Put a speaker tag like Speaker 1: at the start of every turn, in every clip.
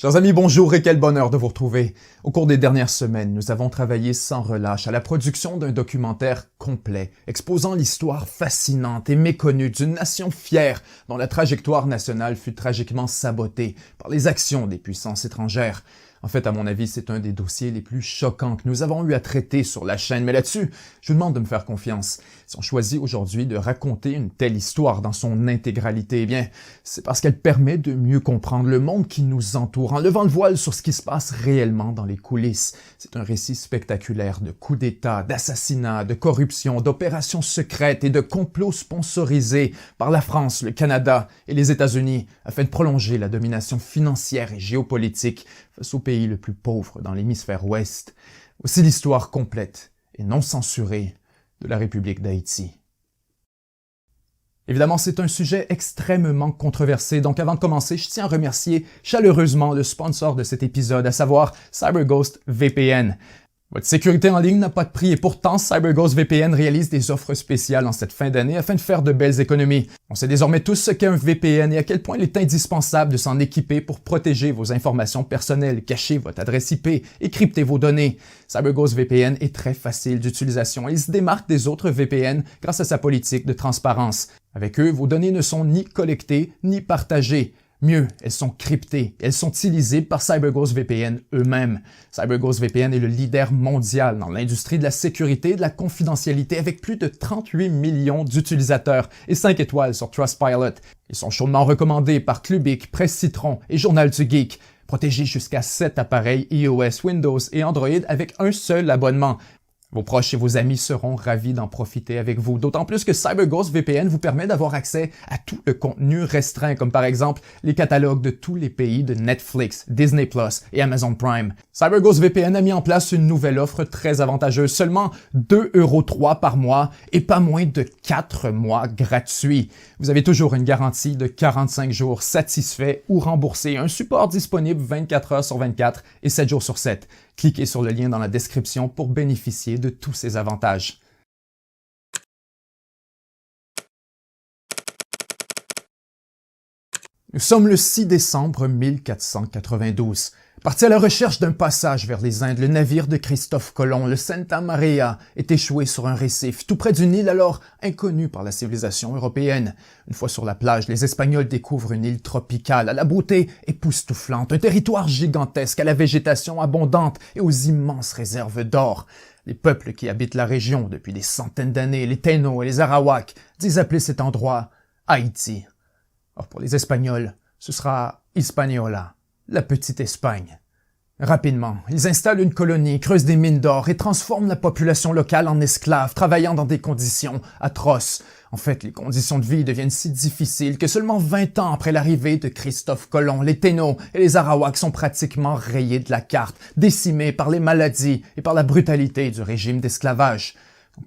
Speaker 1: Chers amis, bonjour et quel bonheur de vous retrouver. Au cours des dernières semaines, nous avons travaillé sans relâche à la production d'un documentaire complet, exposant l'histoire fascinante et méconnue d'une nation fière dont la trajectoire nationale fut tragiquement sabotée par les actions des puissances étrangères. En fait, à mon avis, c'est un des dossiers les plus choquants que nous avons eu à traiter sur la chaîne, mais là-dessus, je vous demande de me faire confiance. Si on choisit aujourd'hui de raconter une telle histoire dans son intégralité, eh bien, c'est parce qu'elle permet de mieux comprendre le monde qui nous entoure, en levant le voile sur ce qui se passe réellement dans les coulisses. C'est un récit spectaculaire de coups d'État, d'assassinats, de corruption, d'opérations secrètes et de complots sponsorisés par la France, le Canada et les États-Unis afin de prolonger la domination financière et géopolitique face au pays le plus pauvre dans l'hémisphère ouest. Voici l'histoire complète et non censurée de la République d'Haïti. Évidemment, c'est un sujet extrêmement controversé, donc avant de commencer, je tiens à remercier chaleureusement le sponsor de cet épisode, à savoir CyberGhost VPN. Votre sécurité en ligne n'a pas de prix et pourtant, CyberGhost VPN réalise des offres spéciales en cette fin d'année afin de faire de belles économies. On sait désormais tous ce qu'est un VPN et à quel point il est indispensable de s'en équiper pour protéger vos informations personnelles, cacher votre adresse IP et crypter vos données. CyberGhost VPN est très facile d'utilisation et il se démarque des autres VPN grâce à sa politique de transparence. Avec eux, vos données ne sont ni collectées ni partagées. Mieux, elles sont cryptées. Elles sont illisibles par CyberGhost VPN eux-mêmes. CyberGhost VPN est le leader mondial dans l'industrie de la sécurité et de la confidentialité avec plus de 38 millions d'utilisateurs et 5 étoiles sur Trustpilot. Ils sont chaudement recommandés par Clubic, Presse Citron et Journal du Geek. Protégés jusqu'à 7 appareils iOS, Windows et Android avec un seul abonnement. Vos proches et vos amis seront ravis d'en profiter avec vous, d'autant plus que CyberGhost VPN vous permet d'avoir accès à tout le contenu restreint, comme par exemple les catalogues de tous les pays de Netflix, Disney+ et Amazon Prime. CyberGhost VPN a mis en place une nouvelle offre très avantageuse, seulement 2,03 € par mois et pas moins de 4 mois gratuits. Vous avez toujours une garantie de 45 jours satisfait ou remboursé, un support disponible 24 heures sur 24 et 7 jours sur 7. Cliquez sur le lien dans la description pour bénéficier de tous ces avantages. Nous sommes le 6 décembre 1492. Parti à la recherche d'un passage vers les Indes, le navire de Christophe Colomb, le Santa Maria, est échoué sur un récif, tout près d'une île alors inconnue par la civilisation européenne. Une fois sur la plage, les Espagnols découvrent une île tropicale à la beauté époustouflante, un territoire gigantesque à la végétation abondante et aux immenses réserves d'or. Les peuples qui habitent la région depuis des centaines d'années, les Taínos et les Arawaks, disent appeler cet endroit Haïti. Or pour les Espagnols, ce sera Hispaniola, la petite Espagne. Rapidement, ils installent une colonie, creusent des mines d'or et transforment la population locale en esclaves, travaillant dans des conditions atroces. En fait, les conditions de vie deviennent si difficiles que seulement 20 ans après l'arrivée de Christophe Colomb, les Taínos et les Arawaks sont pratiquement rayés de la carte, décimés par les maladies et par la brutalité du régime d'esclavage.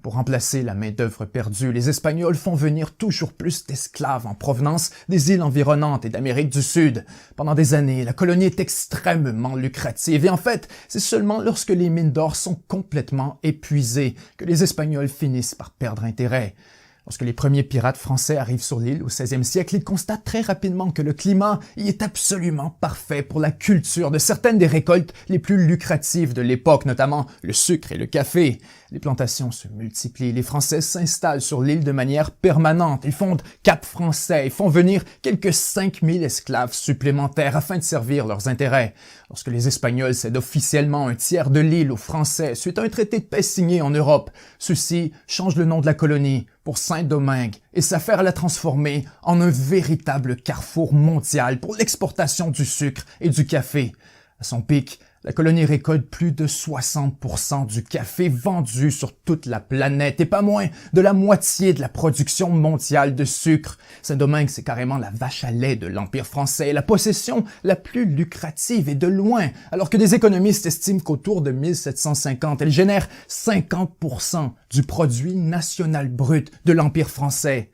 Speaker 1: Pour remplacer la main-d'œuvre perdue, les Espagnols font venir toujours plus d'esclaves en provenance des îles environnantes et d'Amérique du Sud. Pendant des années, la colonie est extrêmement lucrative et en fait, c'est seulement lorsque les mines d'or sont complètement épuisées que les Espagnols finissent par perdre intérêt. Lorsque les premiers pirates français arrivent sur l'île au 16e siècle, ils constatent très rapidement que le climat y est absolument parfait pour la culture de certaines des récoltes les plus lucratives de l'époque, notamment le sucre et le café. Les plantations se multiplient, les Français s'installent sur l'île de manière permanente, ils fondent Cap Français et font venir quelques 5000 esclaves supplémentaires afin de servir leurs intérêts. Lorsque les Espagnols cèdent officiellement un tiers de l'île aux Français suite à un traité de paix signé en Europe, ceux-ci changent le nom de la colonie pour Saint-Domingue et s'affairent à la transformer en un véritable carrefour mondial pour l'exportation du sucre et du café. À son pic, la colonie récolte plus de 60% du café vendu sur toute la planète et pas moins de la moitié de la production mondiale de sucre. Saint-Domingue, c'est carrément la vache à lait de l'Empire français, la possession la plus lucrative et de loin, alors que des économistes estiment qu'autour de 1750, elle génère 50% du produit national brut de l'Empire français.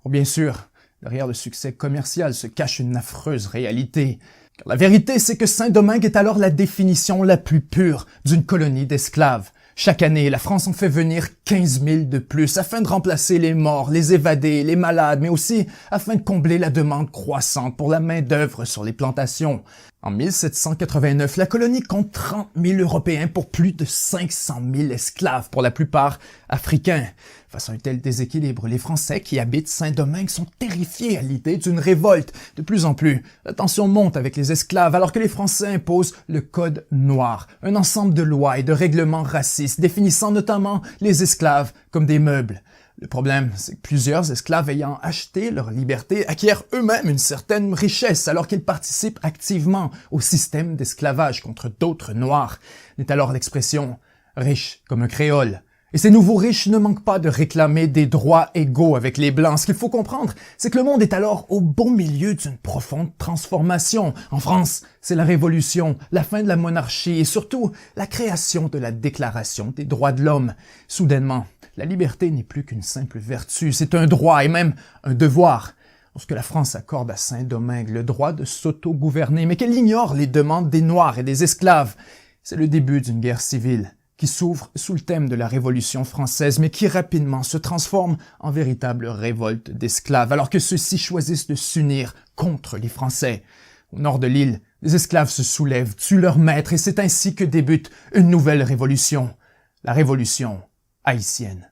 Speaker 1: Bon, bien sûr, derrière le succès commercial se cache une affreuse réalité. Car la vérité, c'est que Saint-Domingue est alors la définition la plus pure d'une colonie d'esclaves. Chaque année, la France en fait venir 15 000 de plus afin de remplacer les morts, les évadés, les malades, mais aussi afin de combler la demande croissante pour la main-d'œuvre sur les plantations. En 1789, la colonie compte 30 000 Européens pour plus de 500 000 esclaves, pour la plupart africains. Face à un tel déséquilibre, les Français qui habitent Saint-Domingue sont terrifiés à l'idée d'une révolte. De plus en plus, la tension monte avec les esclaves alors que les Français imposent le Code noir, un ensemble de lois et de règlements racistes définissant notamment les esclaves comme des meubles. Le problème, c'est que plusieurs esclaves ayant acheté leur liberté acquièrent eux-mêmes une certaine richesse alors qu'ils participent activement au système d'esclavage contre d'autres noirs. N'est alors l'expression « riche comme un créole ». Et ces nouveaux riches ne manquent pas de réclamer des droits égaux avec les Blancs. Ce qu'il faut comprendre, c'est que le monde est alors au beau milieu d'une profonde transformation. En France, c'est la Révolution, la fin de la monarchie et surtout la création de la Déclaration des droits de l'homme. Soudainement, la liberté n'est plus qu'une simple vertu, c'est un droit et même un devoir. Lorsque la France accorde à Saint-Domingue le droit de s'auto-gouverner, mais qu'elle ignore les demandes des Noirs et des esclaves, c'est le début d'une guerre civile qui s'ouvre sous le thème de la Révolution française, mais qui rapidement se transforme en véritable révolte d'esclaves, alors que ceux-ci choisissent de s'unir contre les Français. Au nord de l'île, les esclaves se soulèvent, tuent leurs maîtres, et c'est ainsi que débute une nouvelle révolution, la Révolution haïtienne.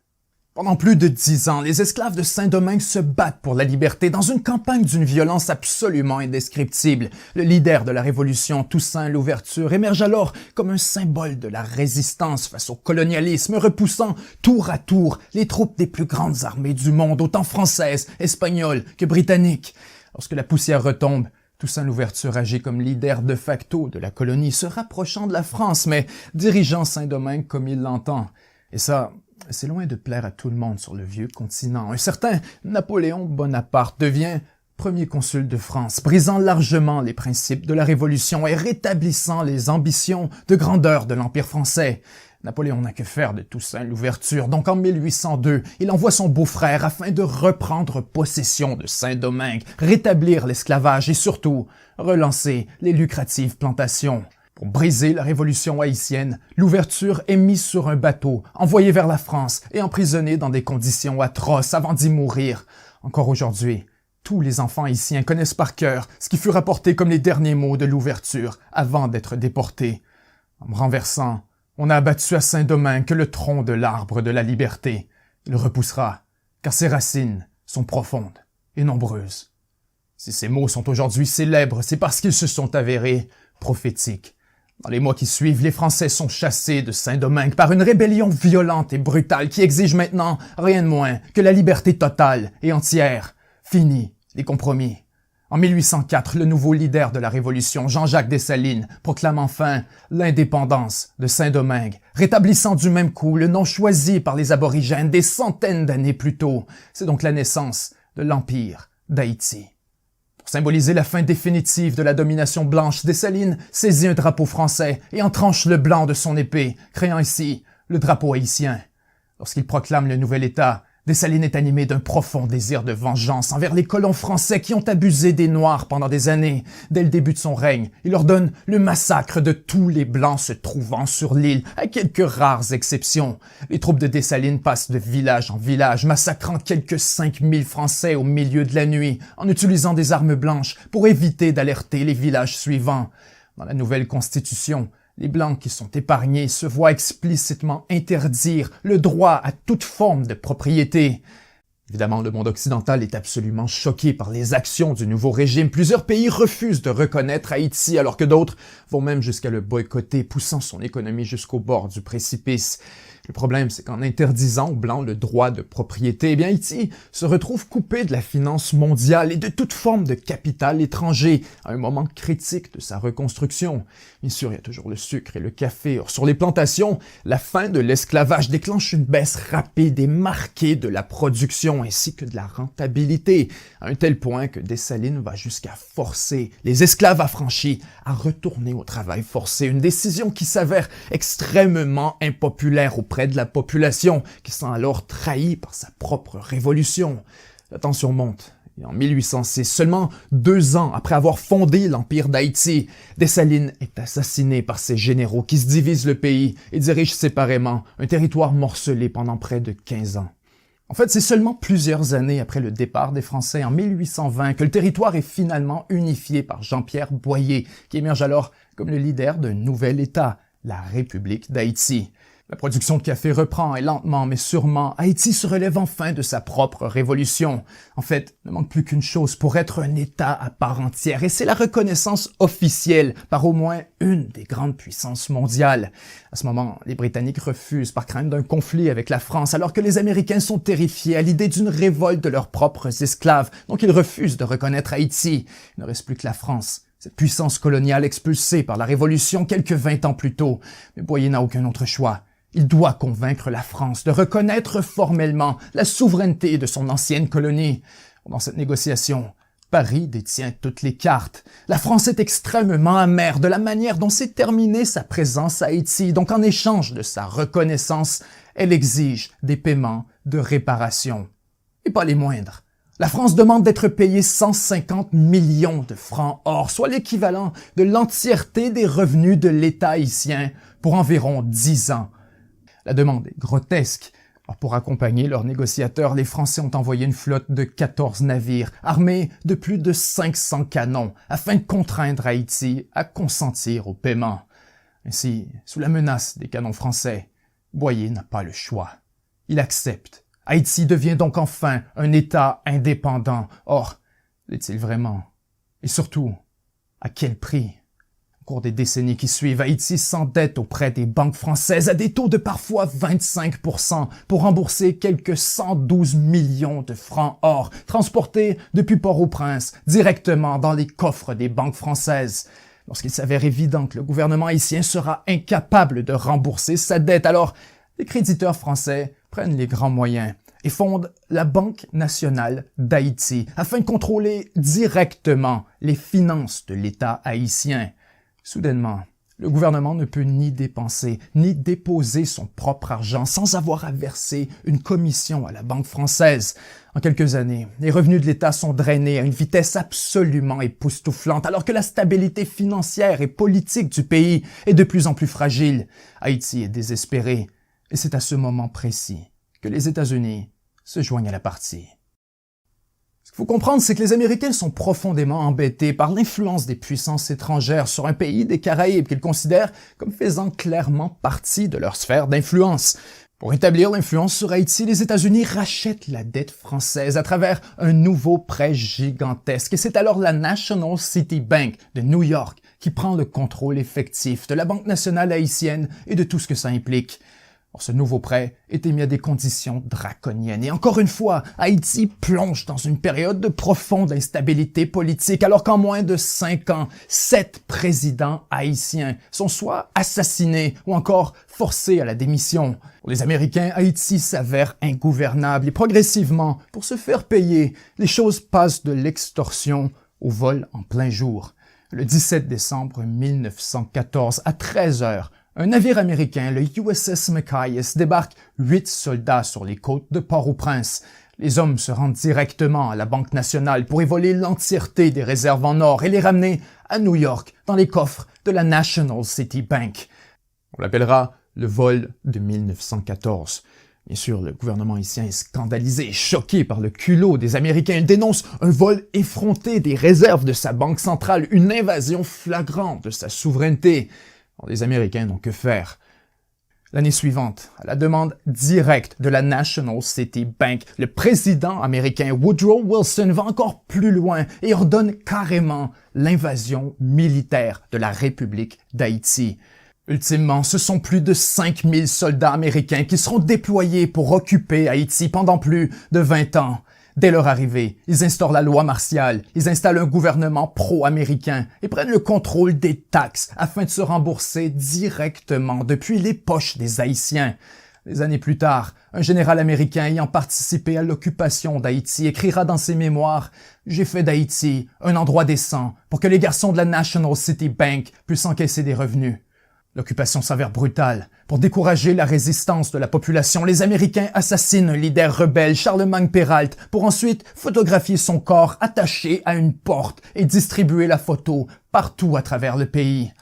Speaker 1: Pendant plus de 10 ans, les esclaves de Saint-Domingue se battent pour la liberté dans une campagne d'une violence absolument indescriptible. Le leader de la Révolution, Toussaint Louverture, émerge alors comme un symbole de la résistance face au colonialisme, repoussant tour à tour les troupes des plus grandes armées du monde, autant françaises, espagnoles que britanniques. Lorsque la poussière retombe, Toussaint Louverture agit comme leader de facto de la colonie, se rapprochant de la France, mais dirigeant Saint-Domingue comme il l'entend. Et ça, c'est loin de plaire à tout le monde sur le vieux continent. Un certain Napoléon Bonaparte devient premier consul de France, brisant largement les principes de la Révolution et rétablissant les ambitions de grandeur de l'Empire français. Napoléon n'a que faire de Toussaint Louverture, donc en 1802, il envoie son beau-frère afin de reprendre possession de Saint-Domingue, rétablir l'esclavage et surtout relancer les lucratives plantations. Pour briser la révolution haïtienne, Louverture est mis sur un bateau, envoyé vers la France et emprisonné dans des conditions atroces avant d'y mourir. Encore aujourd'hui, tous les enfants haïtiens connaissent par cœur ce qui fut rapporté comme les derniers mots de Louverture avant d'être déporté. En me renversant, on a abattu à Saint-Domingue que le tronc de l'arbre de la liberté. Il repoussera, car ses racines sont profondes et nombreuses. Si ces mots sont aujourd'hui célèbres, c'est parce qu'ils se sont avérés prophétiques. Dans les mois qui suivent, les Français sont chassés de Saint-Domingue par une rébellion violente et brutale qui exige maintenant rien de moins que la liberté totale et entière. Fini les compromis. En 1804, le nouveau leader de la Révolution, Jean-Jacques Dessalines, proclame enfin l'indépendance de Saint-Domingue, rétablissant du même coup le nom choisi par les aborigènes des centaines d'années plus tôt. C'est donc la naissance de l'Empire d'Haïti. Pour symboliser la fin définitive de la domination blanche, Dessalines saisit un drapeau français et en tranche le blanc de son épée, créant ainsi le drapeau haïtien. Lorsqu'il proclame le nouvel État, Dessalines est animé d'un profond désir de vengeance envers les colons français qui ont abusé des Noirs pendant des années. Dès le début de son règne, il ordonne le massacre de tous les Blancs se trouvant sur l'île, à quelques rares exceptions. Les troupes de Dessalines passent de village en village, massacrant quelques 5000 Français au milieu de la nuit, en utilisant des armes blanches pour éviter d'alerter les villages suivants. Dans la nouvelle Constitution, les Blancs qui sont épargnés se voient explicitement interdire le droit à toute forme de propriété. Évidemment, le monde occidental est absolument choqué par les actions du nouveau régime. Plusieurs pays refusent de reconnaître Haïti alors que d'autres vont même jusqu'à le boycotter, poussant son économie jusqu'au bord du précipice. Le problème, c'est qu'en interdisant aux Blancs le droit de propriété, eh bien Haïti se retrouve coupé de la finance mondiale et de toute forme de capital étranger à un moment critique de sa reconstruction. Bien sûr, il y a toujours le sucre et le café. Or, sur les plantations, la fin de l'esclavage déclenche une baisse rapide et marquée de la production ainsi que de la rentabilité, à un tel point que Dessalines va jusqu'à forcer les esclaves affranchis à retourner au travail forcé, une décision qui s'avère extrêmement impopulaire auprès de la population, qui se sent alors trahie par sa propre révolution. La tension monte, et en 1806, seulement 2 ans après avoir fondé l'Empire d'Haïti, Dessalines est assassiné par ses généraux qui se divisent le pays et dirigent séparément un territoire morcelé pendant près de 15 ans. En fait, c'est seulement plusieurs années après le départ des Français en 1820 que le territoire est finalement unifié par Jean-Pierre Boyer, qui émerge alors comme le leader d'un nouvel État, la République d'Haïti. La production de café reprend et lentement mais sûrement, Haïti se relève enfin de sa propre révolution. En fait, il ne manque plus qu'une chose pour être un État à part entière et c'est la reconnaissance officielle par au moins une des grandes puissances mondiales. À ce moment, les Britanniques refusent par crainte d'un conflit avec la France alors que les Américains sont terrifiés à l'idée d'une révolte de leurs propres esclaves, donc ils refusent de reconnaître Haïti. Il ne reste plus que la France. Cette puissance coloniale expulsée par la Révolution quelques 20 ans plus tôt. Mais Boyer n'a aucun autre choix. Il doit convaincre la France de reconnaître formellement la souveraineté de son ancienne colonie. Dans cette négociation, Paris détient toutes les cartes. La France est extrêmement amère de la manière dont s'est terminée sa présence à Haïti, donc en échange de sa reconnaissance, elle exige des paiements de réparation. Et pas les moindres. La France demande d'être payée 150 millions de francs or, soit l'équivalent de l'entièreté des revenus de l'État haïtien pour environ 10 ans. La demande est grotesque. Alors pour accompagner leurs négociateurs, les Français ont envoyé une flotte de 14 navires, armés de plus de 500 canons, afin de contraindre Haïti à consentir au paiement. Ainsi, sous la menace des canons français, Boyer n'a pas le choix. Il accepte. Haïti devient donc enfin un État indépendant. Or, l'est-il vraiment? Et surtout, à quel prix? Au cours des décennies qui suivent, Haïti s'endette auprès des banques françaises à des taux de parfois 25% pour rembourser quelques 112 millions de francs or transportés depuis Port-au-Prince directement dans les coffres des banques françaises. Lorsqu'il s'avère évident que le gouvernement haïtien sera incapable de rembourser sa dette, alors les créditeurs français prennent les grands moyens et fondent la Banque nationale d'Haïti afin de contrôler directement les finances de l'État haïtien. Soudainement, le gouvernement ne peut ni dépenser, ni déposer son propre argent sans avoir à verser une commission à la Banque française. En quelques années, les revenus de l'État sont drainés à une vitesse absolument époustouflante, alors que la stabilité financière et politique du pays est de plus en plus fragile. Haïti est désespéré, et c'est à ce moment précis que les États-Unis se joignent à la partie. Ce qu'il faut comprendre, c'est que les Américains sont profondément embêtés par l'influence des puissances étrangères sur un pays des Caraïbes qu'ils considèrent comme faisant clairement partie de leur sphère d'influence. Pour établir l'influence sur Haïti, les États-Unis rachètent la dette française à travers un nouveau prêt gigantesque et c'est alors la National City Bank de New York qui prend le contrôle effectif de la Banque nationale haïtienne et de tout ce que ça implique. Or, ce nouveau prêt est émis à des conditions draconiennes. Et encore une fois, Haïti plonge dans une période de profonde instabilité politique, alors qu'en moins de 5 ans, 7 présidents haïtiens sont soit assassinés ou encore forcés à la démission. Pour les Américains, Haïti s'avère ingouvernable et progressivement, pour se faire payer, les choses passent de l'extorsion au vol en plein jour. Le 17 décembre 1914, à 13 heures, un navire américain, le USS Machias, débarque 8 soldats sur les côtes de Port-au-Prince. Les hommes se rendent directement à la Banque nationale pour y voler l'entièreté des réserves en or et les ramener à New York dans les coffres de la National City Bank. On l'appellera le vol de 1914. Bien sûr, le gouvernement haïtien est scandalisé, choqué par le culot des Américains. Il dénonce un vol effronté des réserves de sa banque centrale, une invasion flagrante de sa souveraineté. Les Américains n'ont que faire. L'année suivante, à la demande directe de la National City Bank, le président américain Woodrow Wilson va encore plus loin et ordonne carrément l'invasion militaire de la République d'Haïti. Ultimement, ce sont plus de 5000 soldats américains qui seront déployés pour occuper Haïti pendant plus de 20 ans. Dès leur arrivée, ils instaurent la loi martiale, ils installent un gouvernement pro-américain et prennent le contrôle des taxes afin de se rembourser directement depuis les poches des Haïtiens. Des années plus tard, un général américain ayant participé à l'occupation d'Haïti écrira dans ses mémoires « J'ai fait d'Haïti un endroit décent pour que les garçons de la National City Bank puissent encaisser des revenus. » L'occupation s'avère brutale. Pour décourager la résistance de la population, les Américains assassinent un leader rebelle, Charlemagne Péralte, pour ensuite photographier son corps attaché à une porte et distribuer la photo partout à travers le pays.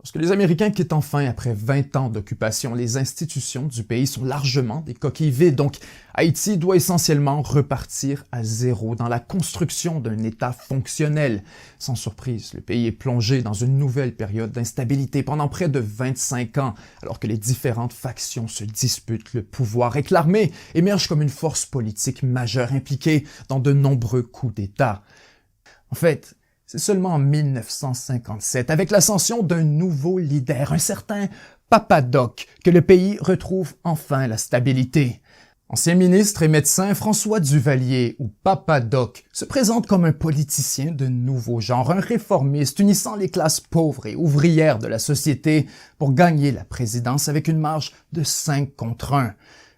Speaker 1: Lorsque les Américains quittent enfin après 20 ans d'occupation, les institutions du pays sont largement des coquilles vides, donc Haïti doit essentiellement repartir à zéro dans la construction d'un État fonctionnel. Sans surprise, le pays est plongé dans une nouvelle période d'instabilité pendant près de 25 ans, alors que les différentes factions se disputent le pouvoir et que l'armée émerge comme une force politique majeure impliquée dans de nombreux coups d'État. En fait, c'est seulement en 1957, avec l'ascension d'un nouveau leader, un certain Papa Doc, que le pays retrouve enfin la stabilité. Ancien ministre et médecin, François Duvalier, ou Papa Doc, se présente comme un politicien de nouveau genre, un réformiste unissant les classes pauvres et ouvrières de la société pour gagner la présidence avec une marge de 5 contre 1.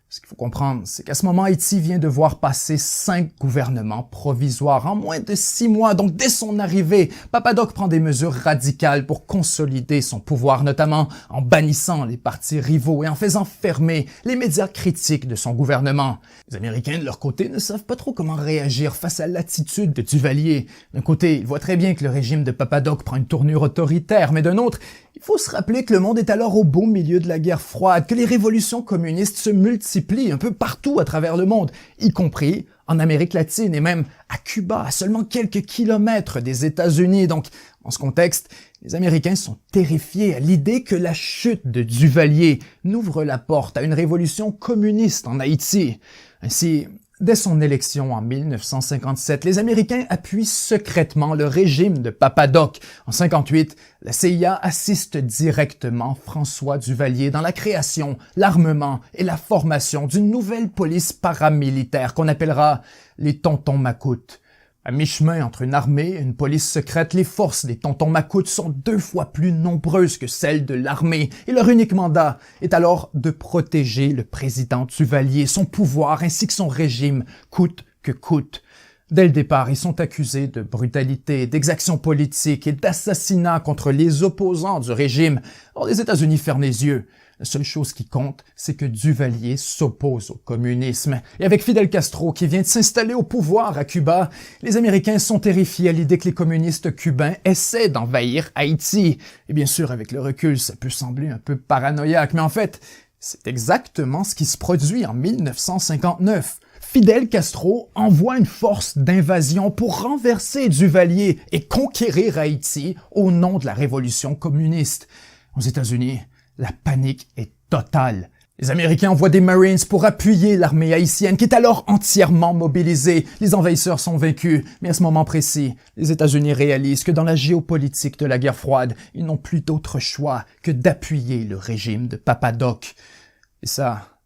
Speaker 1: Ce qu'il faut comprendre, c'est qu'à ce moment, Haïti vient de voir passer 5 gouvernements provisoires en moins de 6 mois. Donc, dès son arrivée, Papa Doc prend des mesures radicales pour consolider son pouvoir, notamment en bannissant les partis rivaux et en faisant fermer les médias critiques de son gouvernement. Les Américains, de leur côté, ne savent pas trop comment réagir face à l'attitude de Duvalier. D'un côté, ils voient très bien que le régime de Papa Doc prend une tournure autoritaire, mais d'un autre, il faut se rappeler que le monde est alors au beau milieu de la guerre froide, que les révolutions communistes se multiplient un peu partout à travers le monde, y compris en Amérique latine et même à Cuba, à seulement quelques kilomètres des États-Unis. Donc, en ce contexte, les Américains sont terrifiés à l'idée que la chute de Duvalier n'ouvre la porte à une révolution communiste en Haïti. Ainsi, dès son élection en 1957, les Américains appuient secrètement le régime de Papa Doc. En 1958, la CIA assiste directement François Duvalier dans la création, l'armement et la formation d'une nouvelle police paramilitaire qu'on appellera les Tontons Macoutes. À mi-chemin entre une armée et une police secrète, les forces des Tontons Macoutes sont 2 fois plus nombreuses que celles de l'armée et leur unique mandat est alors de protéger le président Duvalier, son pouvoir ainsi que son régime, coûte que coûte. Dès le départ, ils sont accusés de brutalité, d'exactions politiques et d'assassinat contre les opposants du régime. Or, les États-Unis ferment les yeux. La seule chose qui compte, c'est que Duvalier s'oppose au communisme. Et avec Fidel Castro qui vient de s'installer au pouvoir à Cuba, les Américains sont terrifiés à l'idée que les communistes cubains essaient d'envahir Haïti. Et bien sûr, avec le recul, ça peut sembler un peu paranoïaque, mais en fait, c'est exactement ce qui se produit en 1959. Fidel Castro envoie une force d'invasion pour renverser Duvalier et conquérir Haïti au nom de la révolution communiste. Aux États-Unis, la panique est totale. Les Américains envoient des Marines pour appuyer l'armée haïtienne qui est alors entièrement mobilisée. Les envahisseurs sont vaincus, mais à ce moment précis, les États-Unis réalisent que dans la géopolitique de la guerre froide, ils n'ont plus d'autre choix que d'appuyer le régime de Papa Doc. Et ça,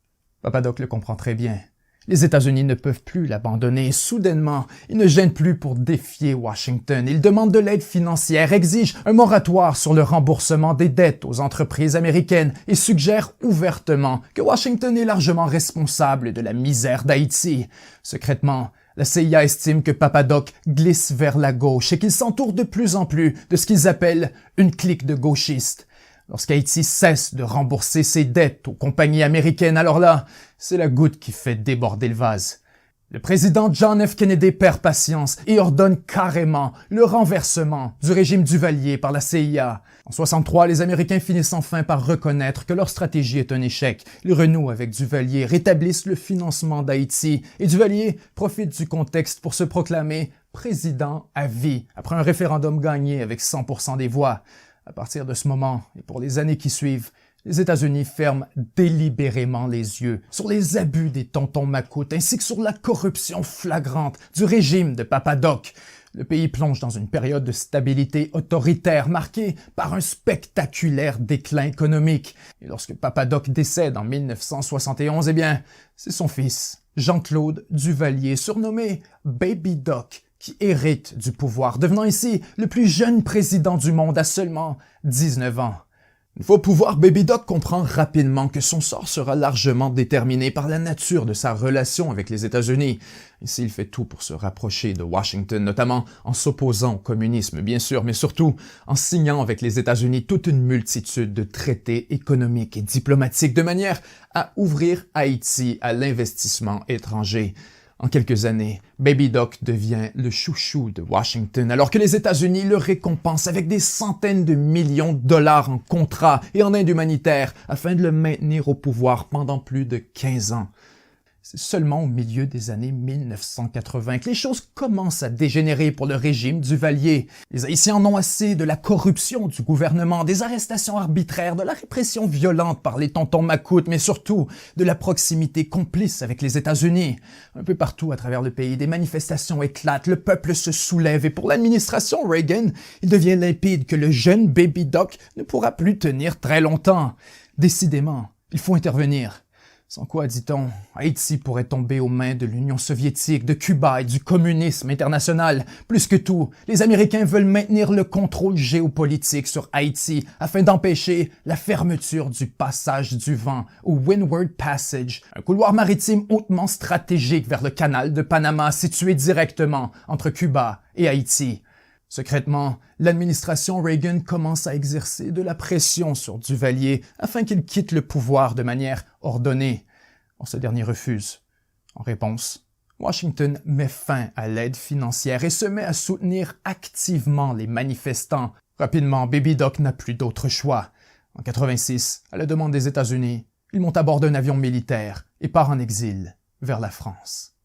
Speaker 1: Papa Doc le comprend très bien. Les États-Unis ne peuvent plus l'abandonner. Soudainement, ils ne gênent plus pour défier Washington. Ils demandent de l'aide financière, exigent un moratoire sur le remboursement des dettes aux entreprises américaines et suggèrent ouvertement que Washington est largement responsable de la misère d'Haïti. Secrètement, la CIA estime que Papa Doc glisse vers la gauche et qu'il s'entoure de plus en plus de ce qu'ils appellent une clique de gauchistes. Lorsqu'Haïti cesse de rembourser ses dettes aux compagnies américaines, alors là, c'est la goutte qui fait déborder le vase. Le président John F. Kennedy perd patience et ordonne carrément le renversement du régime Duvalier par la CIA. En 1963, les Américains finissent enfin par reconnaître que leur stratégie est un échec. Ils renouent avec Duvalier, rétablissent le financement d'Haïti et Duvalier profite du contexte pour se proclamer président à vie après un référendum gagné avec 100% des voix. À partir de ce moment, et pour les années qui suivent, les États-Unis ferment délibérément les yeux sur les abus des Tontons Macoutes ainsi que sur la corruption flagrante du régime de Papa Doc. Le pays plonge dans une période de stabilité autoritaire marquée par un spectaculaire déclin économique. Et lorsque Papa Doc décède en 1971, c'est son fils, Jean-Claude Duvalier, surnommé Baby Doc, qui hérite du pouvoir, devenant ainsi le plus jeune président du monde à seulement 19 ans. Une fois au pouvoir, Baby Doc comprend rapidement que son sort sera largement déterminé par la nature de sa relation avec les États-Unis. Ici, il fait tout pour se rapprocher de Washington, notamment en s'opposant au communisme, bien sûr, mais surtout en signant avec les États-Unis toute une multitude de traités économiques et diplomatiques de manière à ouvrir Haïti à l'investissement étranger. En quelques années, Baby Doc devient le chouchou de Washington, alors que les États-Unis le récompensent avec des centaines de millions de dollars en contrats et en aide humanitaire afin de le maintenir au pouvoir pendant plus de 15 ans. C'est seulement au milieu des années 1980 que les choses commencent à dégénérer pour le régime Duvalier. Les Haïtiens en ont assez de la corruption du gouvernement, des arrestations arbitraires, de la répression violente par les tontons macoutes, mais surtout de la proximité complice avec les États-Unis. Un peu partout à travers le pays, des manifestations éclatent, le peuple se soulève et pour l'administration Reagan, il devient limpide que le jeune Baby Doc ne pourra plus tenir très longtemps. Décidément, il faut intervenir. Sans quoi, dit-on, Haïti pourrait tomber aux mains de l'Union soviétique, de Cuba et du communisme international. Plus que tout, les Américains veulent maintenir le contrôle géopolitique sur Haïti afin d'empêcher la fermeture du passage du vent, ou Windward Passage, un couloir maritime hautement stratégique vers le canal de Panama situé directement entre Cuba et Haïti. Secrètement, l'administration Reagan commence à exercer de la pression sur Duvalier afin qu'il quitte le pouvoir de manière ordonnée. Or, ce dernier refuse. En réponse, Washington met fin à l'aide financière et se met à soutenir activement les manifestants. Rapidement, Baby Doc n'a plus d'autre choix. En 86, à la demande des États-Unis, il monte à bord d'un avion militaire et part en exil vers la France.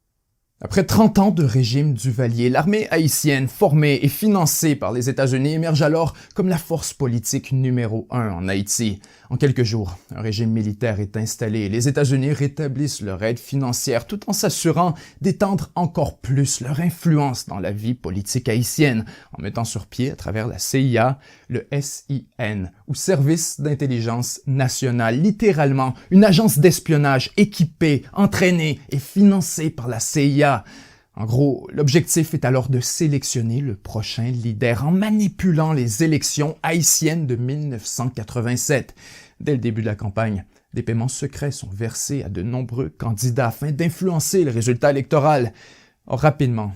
Speaker 1: Après 30 ans de régime Duvalier, l'armée haïtienne, formée et financée par les États-Unis, émerge alors comme la force politique numéro 1 en Haïti. En quelques jours, un régime militaire est installé et les États-Unis rétablissent leur aide financière tout en s'assurant d'étendre encore plus leur influence dans la vie politique haïtienne, en mettant sur pied à travers la CIA le SIN, ou Service d'intelligence nationale, littéralement une agence d'espionnage équipée, entraînée et financée par la CIA. En gros, l'objectif est alors de sélectionner le prochain leader en manipulant les élections haïtiennes de 1987. Dès le début de la campagne, des paiements secrets sont versés à de nombreux candidats afin d'influencer le résultat électoral. Or, rapidement,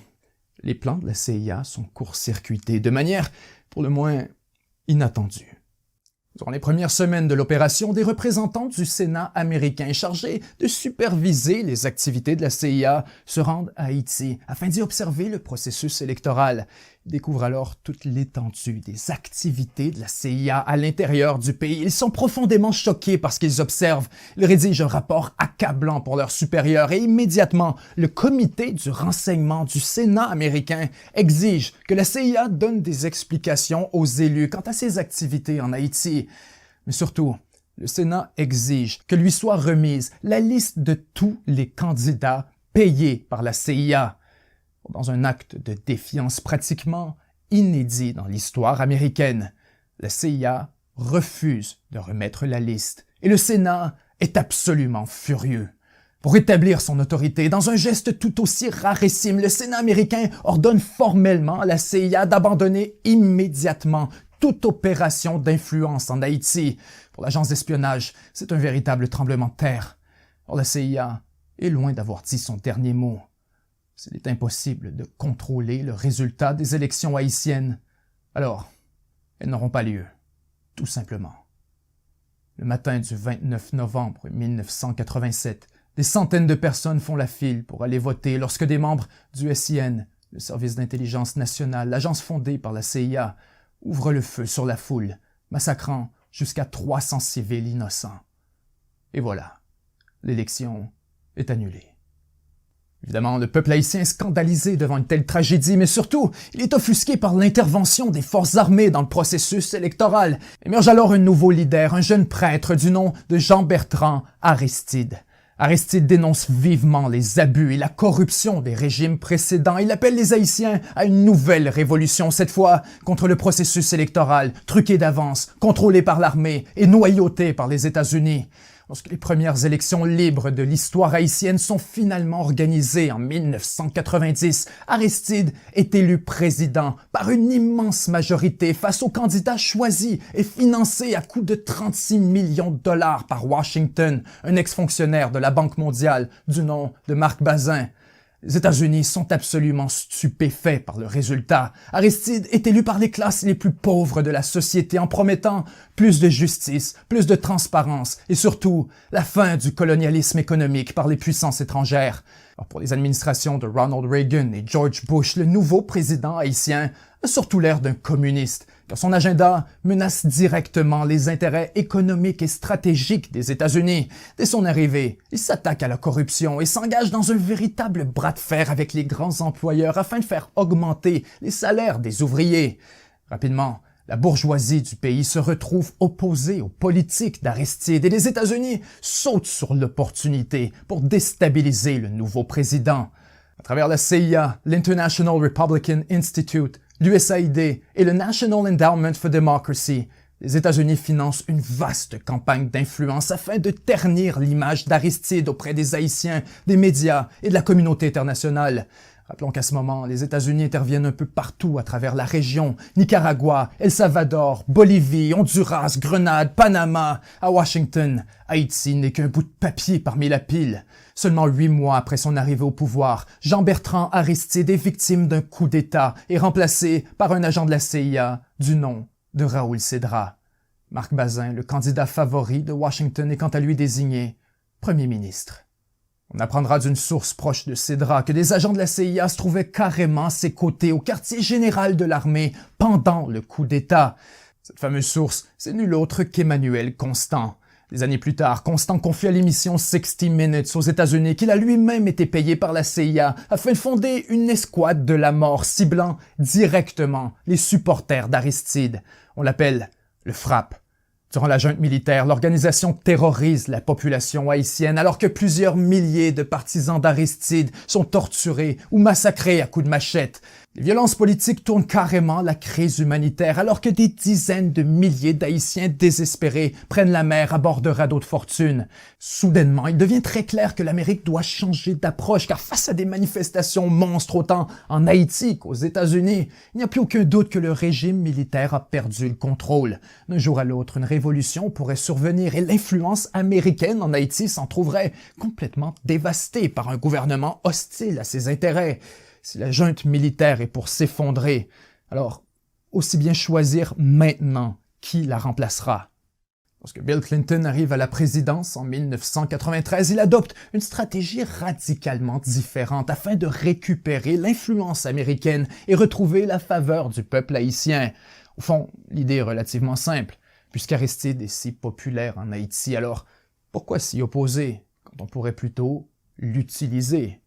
Speaker 1: les plans de la CIA sont court-circuités de manière, pour le moins, inattendue. Durant les premières semaines de l'opération, des représentants du Sénat américain chargés de superviser les activités de la CIA se rendent à Haïti afin d'y observer le processus électoral. Ils découvrent alors toute l'étendue des activités de la CIA à l'intérieur du pays. Ils sont profondément choqués par ce qu'ils observent. Ils rédigent un rapport accablant pour leurs supérieurs et immédiatement, le comité du renseignement du Sénat américain exige que la CIA donne des explications aux élus quant à ses activités en Haïti. Mais surtout, le Sénat exige que lui soit remise la liste de tous les candidats payés par la CIA. Dans un acte de défiance pratiquement inédit dans l'histoire américaine, la CIA refuse de remettre la liste et le Sénat est absolument furieux. Pour établir son autorité, dans un geste tout aussi rarissime, le Sénat américain ordonne formellement à la CIA d'abandonner immédiatement toute opération d'influence en Haïti. Pour l'agence d'espionnage, c'est un véritable tremblement de terre. Or, la CIA est loin d'avoir dit son dernier mot. S'il est impossible de contrôler le résultat des élections haïtiennes, alors elles n'auront pas lieu, tout simplement. Le matin du 29 novembre 1987, des centaines de personnes font la file pour aller voter lorsque des membres du SIN, le Service d'intelligence nationale, l'agence fondée par la CIA, ouvrent le feu sur la foule, massacrant jusqu'à 300 civils innocents. Et voilà, l'élection est annulée. Évidemment, le peuple haïtien est scandalisé devant une telle tragédie, mais surtout, il est offusqué par l'intervention des forces armées dans le processus électoral. Émerge alors un nouveau leader, un jeune prêtre du nom de Jean-Bertrand Aristide. Aristide dénonce vivement les abus et la corruption des régimes précédents. Il appelle les Haïtiens à une nouvelle révolution, cette fois contre le processus électoral, truqué d'avance, contrôlé par l'armée et noyauté par les États-Unis. Lorsque les premières élections libres de l'histoire haïtienne sont finalement organisées en 1990, Aristide est élu président par une immense majorité face au candidat choisi et financé à coût de 36 millions de dollars par Washington, un ex-fonctionnaire de la Banque mondiale du nom de Marc Bazin. Les États-Unis sont absolument stupéfaits par le résultat. Aristide est élu par les classes les plus pauvres de la société en promettant plus de justice, plus de transparence et surtout la fin du colonialisme économique par les puissances étrangères. Alors pour les administrations de Ronald Reagan et George Bush, le nouveau président haïtien a surtout l'air d'un communiste, car son agenda menace directement les intérêts économiques et stratégiques des États-Unis. Dès son arrivée, il s'attaque à la corruption et s'engage dans un véritable bras de fer avec les grands employeurs afin de faire augmenter les salaires des ouvriers. Rapidement, la bourgeoisie du pays se retrouve opposée aux politiques d'Aristide et les États-Unis sautent sur l'opportunité pour déstabiliser le nouveau président. À travers la CIA, l'International Republican Institute, l'USAID et le National Endowment for Democracy, les États-Unis financent une vaste campagne d'influence afin de ternir l'image d'Aristide auprès des Haïtiens, des médias et de la communauté internationale. Rappelons qu'à ce moment, les États-Unis interviennent un peu partout à travers la région. Nicaragua, El Salvador, Bolivie, Honduras, Grenade, Panama. À Washington, Haïti n'est qu'un bout de papier parmi la pile. Seulement 8 mois après son arrivée au pouvoir, Jean-Bertrand Aristide est victime d'un coup d'État et remplacé par un agent de la CIA du nom de Raoul Cedras. Marc Bazin, le candidat favori de Washington, est quant à lui désigné premier ministre. On apprendra d'une source proche de Cedras que des agents de la CIA se trouvaient carrément à ses côtés au quartier général de l'armée pendant le coup d'État. Cette fameuse source, c'est nul autre qu'Emmanuel Constant. Des années plus tard, Constant confie à l'émission 60 Minutes aux États-Unis qu'il a lui-même été payé par la CIA afin de fonder une escouade de la mort ciblant directement les supporters d'Aristide. On l'appelle le FRAP. Durant la junte militaire, l'organisation terrorise la population haïtienne alors que plusieurs milliers de partisans d'Aristide sont torturés ou massacrés à coups de machette. Les violences politiques tournent carrément la crise humanitaire alors que des dizaines de milliers d'Haïtiens désespérés prennent la mer à bord de radeaux de fortune. Soudainement, il devient très clair que l'Amérique doit changer d'approche car face à des manifestations monstres autant en Haïti qu'aux États-Unis, il n'y a plus aucun doute que le régime militaire a perdu le contrôle. D'un jour à l'autre, une révolution pourrait survenir et l'influence américaine en Haïti s'en trouverait complètement dévastée par un gouvernement hostile à ses intérêts. Si la junte militaire est pour s'effondrer, alors aussi bien choisir maintenant qui la remplacera. Lorsque Bill Clinton arrive à la présidence en 1993, il adopte une stratégie radicalement différente afin de récupérer l'influence américaine et retrouver la faveur du peuple haïtien. Au fond, l'idée est relativement simple. Puisqu'Aristide est si populaire en Haïti, alors pourquoi s'y opposer quand on pourrait plutôt l'utiliser?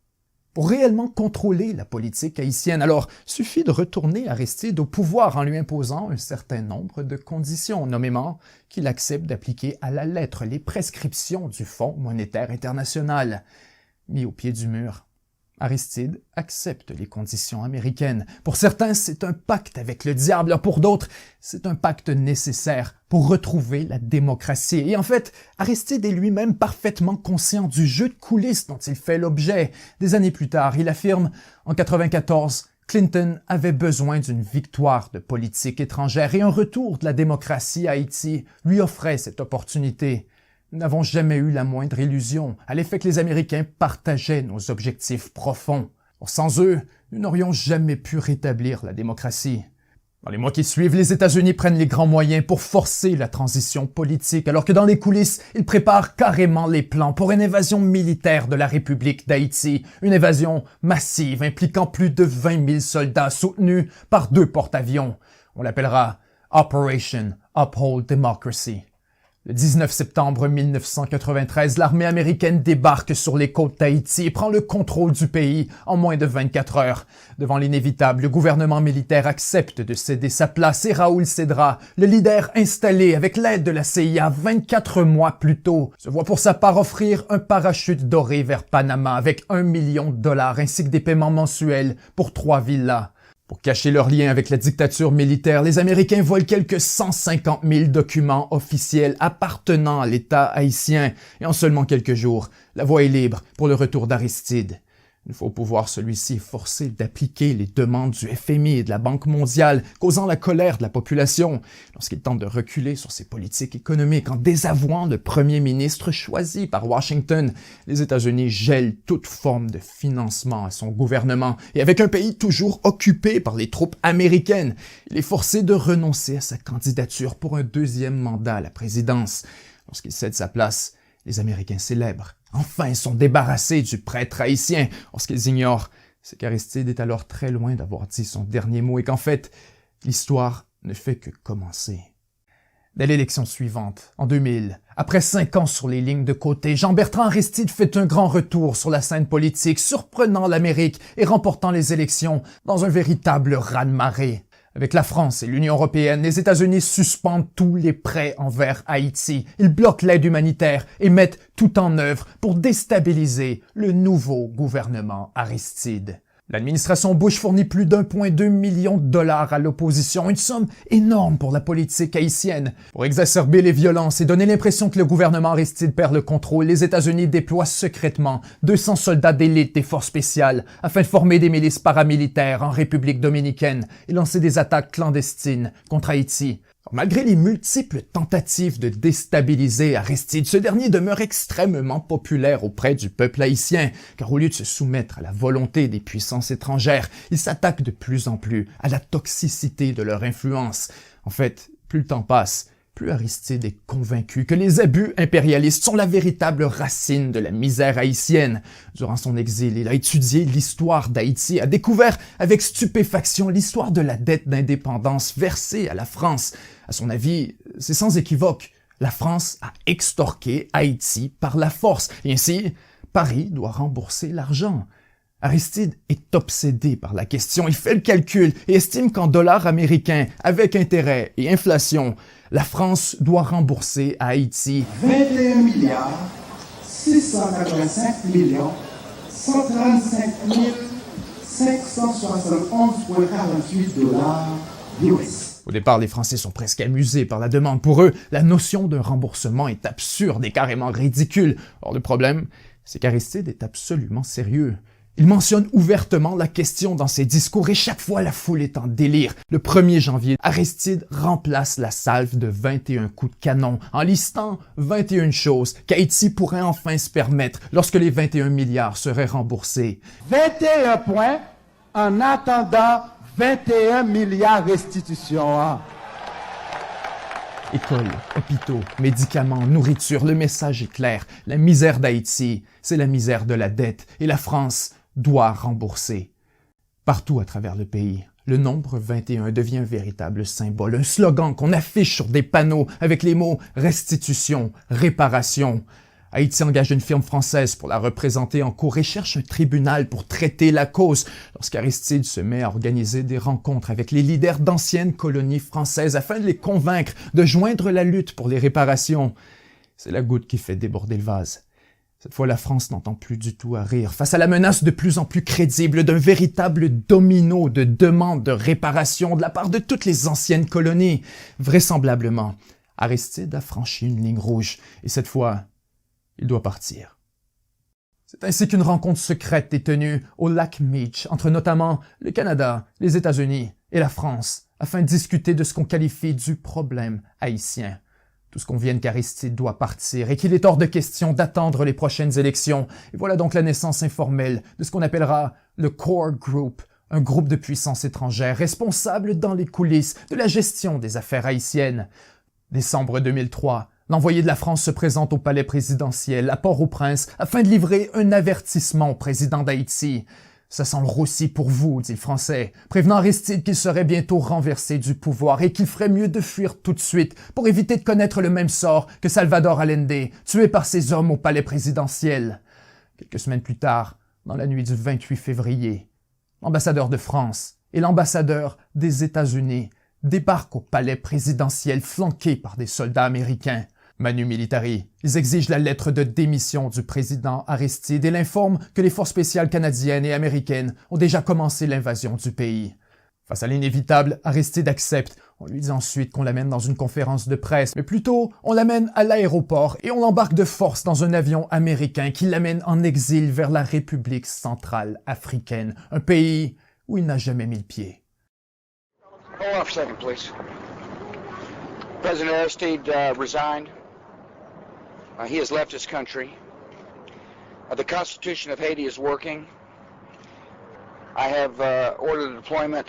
Speaker 1: Pour réellement contrôler la politique haïtienne, alors suffit de retourner Aristide au pouvoir en lui imposant un certain nombre de conditions, nommément qu'il accepte d'appliquer à la lettre les prescriptions du Fonds monétaire international. Mis au pied du mur, Aristide accepte les conditions américaines. Pour certains, c'est un pacte avec le diable. Pour d'autres, c'est un pacte nécessaire pour retrouver la démocratie. Et en fait, Aristide est lui-même parfaitement conscient du jeu de coulisses dont il fait l'objet. Des années plus tard, il affirme en 1994, Clinton avait besoin d'une victoire de politique étrangère et un retour de la démocratie à Haïti lui offrait cette opportunité. Nous n'avons jamais eu la moindre illusion à l'effet que les Américains partageaient nos objectifs profonds. Sans eux, nous n'aurions jamais pu rétablir la démocratie. Dans les mois qui suivent, les États-Unis prennent les grands moyens pour forcer la transition politique, alors que dans les coulisses, ils préparent carrément les plans pour une évasion militaire de la République d'Haïti, une évasion massive impliquant plus de 20 000 soldats soutenus par 2 porte-avions. On l'appellera Operation Uphold Democracy. Le 19 septembre 1993, l'armée américaine débarque sur les côtes d'Haïti et prend le contrôle du pays en moins de 24 heures. Devant l'inévitable, le gouvernement militaire accepte de céder sa place et Raoul Cedras, le leader installé avec l'aide de la CIA 24 mois plus tôt, se voit pour sa part offrir un parachute doré vers Panama avec $1 million ainsi que des paiements mensuels pour 3 villas. Pour cacher leur lien avec la dictature militaire, les Américains volent quelques 150 000 documents officiels appartenant à l'État haïtien et en seulement quelques jours, la voie est libre pour le retour d'Aristide. Une fois au pouvoir, celui-ci est forcé d'appliquer les demandes du FMI et de la Banque mondiale, causant la colère de la population lorsqu'il tente de reculer sur ses politiques économiques en désavouant le premier ministre choisi par Washington. Les États-Unis gèlent toute forme de financement à son gouvernement et avec un pays toujours occupé par les troupes américaines, il est forcé de renoncer à sa candidature pour un deuxième mandat à la présidence. Lorsqu'il cède sa place, les Américains célèbrent. Enfin, ils sont débarrassés du prêtre haïtien. Or, ce qu'ils ignorent, c'est qu'Aristide est alors très loin d'avoir dit son dernier mot et qu'en fait, l'histoire ne fait que commencer. Dès l'élection suivante, en 2000, après 5 ans sur les lignes de côté, Jean-Bertrand Aristide fait un grand retour sur la scène politique, surprenant l'Amérique et remportant les élections dans un véritable raz-de-marée. Avec la France et l'Union européenne, les États-Unis suspendent tous les prêts envers Haïti. Ils bloquent l'aide humanitaire et mettent tout en œuvre pour déstabiliser le nouveau gouvernement Aristide. L'administration Bush fournit plus d'1,2 million de dollars à l'opposition, une somme énorme pour la politique haïtienne. Pour exacerber les violences et donner l'impression que le gouvernement Aristide perd le contrôle, les États-Unis déploient secrètement 200 soldats d'élite des forces spéciales afin de former des milices paramilitaires en République dominicaine et lancer des attaques clandestines contre Haïti. Malgré les multiples tentatives de déstabiliser Aristide, ce dernier demeure extrêmement populaire auprès du peuple haïtien, car au lieu de se soumettre à la volonté des puissances étrangères, il s'attaque de plus en plus à la toxicité de leur influence. En fait, plus le temps passe, plus Aristide est convaincu que les abus impérialistes sont la véritable racine de la misère haïtienne. Durant son exil, il a étudié l'histoire d'Haïti, a découvert avec stupéfaction l'histoire de la dette d'indépendance versée à la France. À son avis, c'est sans équivoque. La France a extorqué Haïti par la force, et ainsi, Paris doit rembourser l'argent. Aristide est obsédé par la question, il fait le calcul et estime qu'en dollars américains, avec intérêts et inflation, la France doit rembourser à Haïti
Speaker 2: 21 milliards 685 millions 135 571,48 dollars US.
Speaker 1: Au départ, les Français sont presque amusés par la demande. Pour eux, la notion d'un remboursement est absurde et carrément ridicule. Or, le problème, c'est qu'Aristide est absolument sérieux. Il mentionne ouvertement la question dans ses discours et chaque fois la foule est en délire. Le 1er janvier, Aristide remplace la salve de 21 coups de canon en listant 21 choses qu'Haïti pourrait enfin se permettre lorsque les 21 milliards seraient remboursés.
Speaker 2: 21 points en attendant 21 milliards restitution.
Speaker 1: Écoles, hôpitaux, médicaments, nourriture, le message est clair. La misère d'Haïti, c'est la misère de la dette et la France doit rembourser. Partout à travers le pays, le nombre 21 devient un véritable symbole, un slogan qu'on affiche sur des panneaux avec les mots « restitution »,« réparation ». Haïti engage une firme française pour la représenter en cours et cherche un tribunal pour traiter la cause lorsqu'Aristide se met à organiser des rencontres avec les leaders d'anciennes colonies françaises afin de les convaincre de joindre la lutte pour les réparations. C'est la goutte qui fait déborder le vase. Cette fois, la France n'entend plus du tout à rire face à la menace de plus en plus crédible d'un véritable domino de demandes de réparation de la part de toutes les anciennes colonies. Vraisemblablement, Aristide a franchi une ligne rouge et cette fois, il doit partir. C'est ainsi qu'une rencontre secrète est tenue au lac Meech entre notamment le Canada, les États-Unis et la France afin de discuter de ce qu'on qualifie du problème haïtien. Tout ce qu'on vient qu'Aristide doit partir et qu'il est hors de question d'attendre les prochaines élections. Et voilà donc la naissance informelle de ce qu'on appellera le Core Group, un groupe de puissances étrangères responsable dans les coulisses de la gestion des affaires haïtiennes. Décembre 2003, l'envoyé de la France se présente au palais présidentiel à Port-au-Prince afin de livrer un avertissement au président d'Haïti. « Ça sent le roussi pour vous », dit le Français, prévenant Aristide qu'il serait bientôt renversé du pouvoir et qu'il ferait mieux de fuir tout de suite pour éviter de connaître le même sort que Salvador Allende, tué par ses hommes au palais présidentiel. Quelques semaines plus tard, dans la nuit du 28 février, l'ambassadeur de France et l'ambassadeur des États-Unis débarquent au palais présidentiel flanqués par des soldats américains. Manu Militari, ils exigent la lettre de démission du président Aristide et l'informent que les forces spéciales canadiennes et américaines ont déjà commencé l'invasion du pays. Face à l'inévitable, Aristide accepte, On lui dit ensuite qu'on l'amène dans une conférence de presse, mais plutôt on l'amène à l'aéroport et on l'embarque de force dans un avion américain qui l'amène en exil vers la République centrale africaine, un pays où il n'a jamais mis le pied.
Speaker 3: Hold on for a second, please. President Aristide resigned. He has left his country. The Constitution of Haiti is working. I have ordered the deployment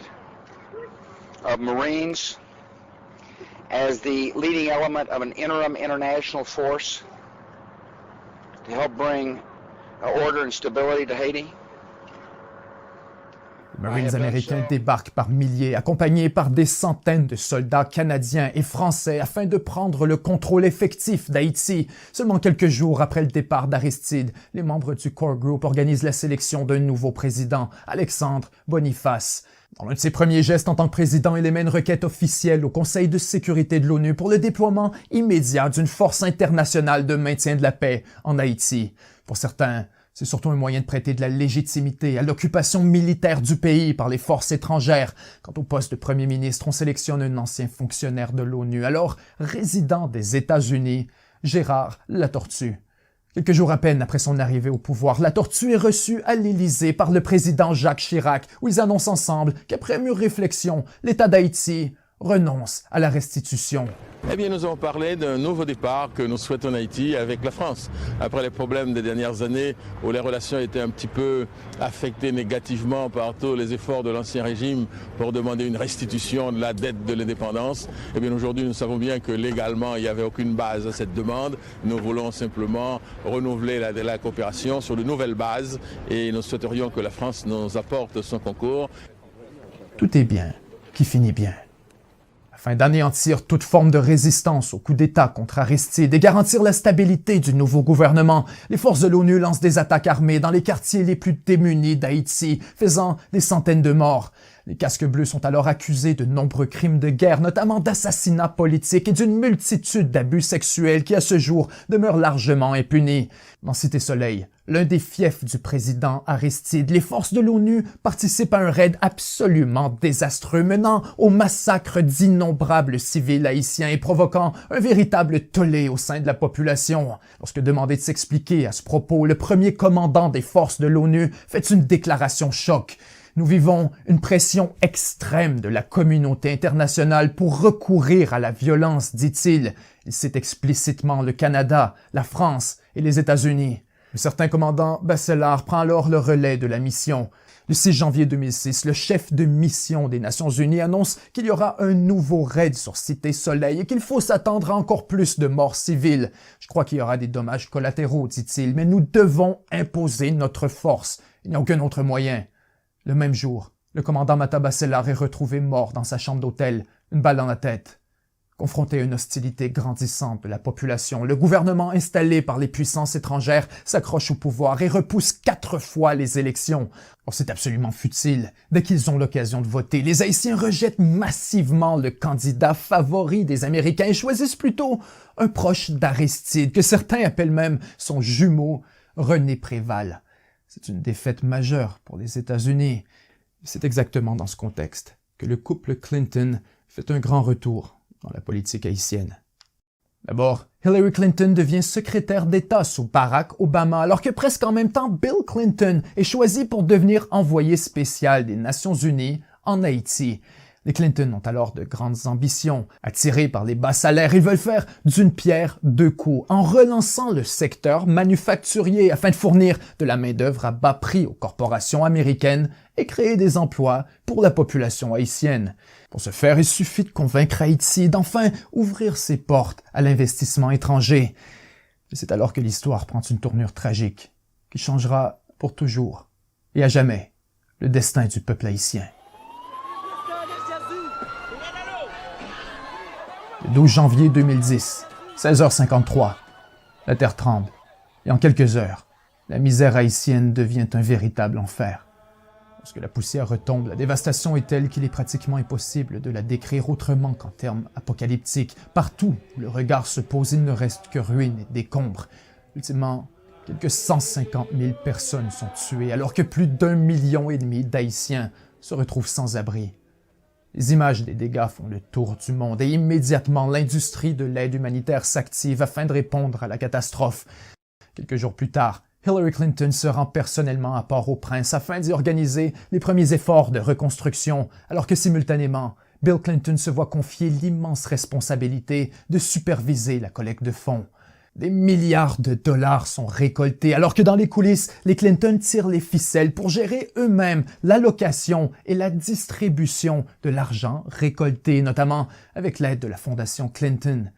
Speaker 3: of Marines as the leading element of an interim international force to help bring order and stability to Haiti.
Speaker 1: Les Marines américains débarquent par milliers, accompagnés par des centaines de soldats canadiens et français afin de prendre le contrôle effectif d'Haïti. Seulement quelques jours après le départ d'Aristide, les membres du Core Group organisent la sélection d'un nouveau président, Alexandre Boniface. Dans l'un de ses premiers gestes en tant que président, il émet une requête officielle au Conseil de sécurité de l'ONU pour le déploiement immédiat d'une force internationale de maintien de la paix en Haïti. Pour certains, c'est surtout un moyen de prêter de la légitimité à l'occupation militaire du pays par les forces étrangères. Quant au poste de premier ministre, on sélectionne un ancien fonctionnaire de l'ONU, alors résident des États-Unis, Gérard Latortue. Quelques jours à peine après son arrivée au pouvoir, Latortue est reçu à l'Élysée par le président Jacques Chirac, où ils annoncent ensemble qu'après mûre réflexion, l'État d'Haïti renonce à la restitution.
Speaker 4: Eh bien, nous avons parlé d'un nouveau départ que nous souhaitons en Haïti avec la France. Après les problèmes des dernières années où les relations étaient un petit peu affectées négativement par tous les efforts de l'ancien régime pour demander une restitution de la dette de l'indépendance, eh bien, aujourd'hui, nous savons bien que légalement, il n'y avait aucune base à cette demande. Nous voulons simplement renouveler la coopération sur de nouvelles bases et nous souhaiterions que la France nous apporte son concours.
Speaker 1: Tout est bien qui finit bien. Afin d'anéantir toute forme de résistance au coup d'État contre Aristide et garantir la stabilité du nouveau gouvernement, les forces de l'ONU lancent des attaques armées dans les quartiers les plus démunis d'Haïti, faisant des centaines de morts. Les casques bleus sont alors accusés de nombreux crimes de guerre, notamment d'assassinats politiques et d'une multitude d'abus sexuels qui, à ce jour, demeurent largement impunis. Dans Cité Soleil, l'un des fiefs du président Aristide, les forces de l'ONU participent à un raid absolument désastreux menant au massacre d'innombrables civils haïtiens et provoquant un véritable tollé au sein de la population. Lorsque demandé de s'expliquer à ce propos, le premier commandant des forces de l'ONU fait une déclaration choc. Nous vivons une pression extrême de la communauté internationale pour recourir à la violence, dit-il. Il cite explicitement le Canada, la France et les États-Unis. Un certain commandant Bachelard prend alors le relais de la mission. Le 6 janvier 2006, le chef de mission des Nations Unies annonce qu'il y aura un nouveau raid sur Cité Soleil et qu'il faut s'attendre à encore plus de morts civiles. Je crois qu'il y aura des dommages collatéraux, dit-il, mais nous devons imposer notre force. Il n'y a aucun autre moyen. Le même jour, le commandant Mata Bachelard est retrouvé mort dans sa chambre d'hôtel, une balle dans la tête. Confronté à une hostilité grandissante de la population, le gouvernement installé par les puissances étrangères s'accroche au pouvoir et repousse 4 fois les élections. Or, c'est absolument futile. Dès qu'ils ont l'occasion de voter, les Haïtiens rejettent massivement le candidat favori des Américains et choisissent plutôt un proche d'Aristide, que certains appellent même son jumeau, René Préval. C'est une défaite majeure pour les États-Unis. C'est exactement dans ce contexte que le couple Clinton fait un grand retour dans la politique haïtienne. D'abord, Hillary Clinton devient secrétaire d'État sous Barack Obama, alors que presque en même temps, Bill Clinton est choisi pour devenir envoyé spécial des Nations Unies en Haïti. Les Clinton ont alors de grandes ambitions. Attirés par les bas salaires, ils veulent faire d'une pierre deux coups en relançant le secteur manufacturier afin de fournir de la main-d'œuvre à bas prix aux corporations américaines et créer des emplois pour la population haïtienne. Pour ce faire, il suffit de convaincre Haïti d'enfin ouvrir ses portes à l'investissement étranger. Et c'est alors que l'histoire prend une tournure tragique qui changera pour toujours et à jamais le destin du peuple haïtien. Le 12 janvier 2010, 16h53, la terre tremble, et en quelques heures, la misère haïtienne devient un véritable enfer. Lorsque la poussière retombe, la dévastation est telle qu'il est pratiquement impossible de la décrire autrement qu'en termes apocalyptiques. Partout où le regard se pose, il ne reste que ruines et décombres. Ultimement, quelques 150 000 personnes sont tuées, alors que plus d'1,5 million d'Haïtiens se retrouvent sans abri. Les images des dégâts font le tour du monde et immédiatement l'industrie de l'aide humanitaire s'active afin de répondre à la catastrophe. Quelques jours plus tard, Hillary Clinton se rend personnellement à Port-au-Prince afin d'y organiser les premiers efforts de reconstruction, alors que simultanément, Bill Clinton se voit confier l'immense responsabilité de superviser la collecte de fonds. Des milliards de dollars sont récoltés, alors que dans les coulisses, les Clinton tirent les ficelles pour gérer eux-mêmes l'allocation et la distribution de l'argent récolté, notamment avec l'aide de la Fondation Clinton.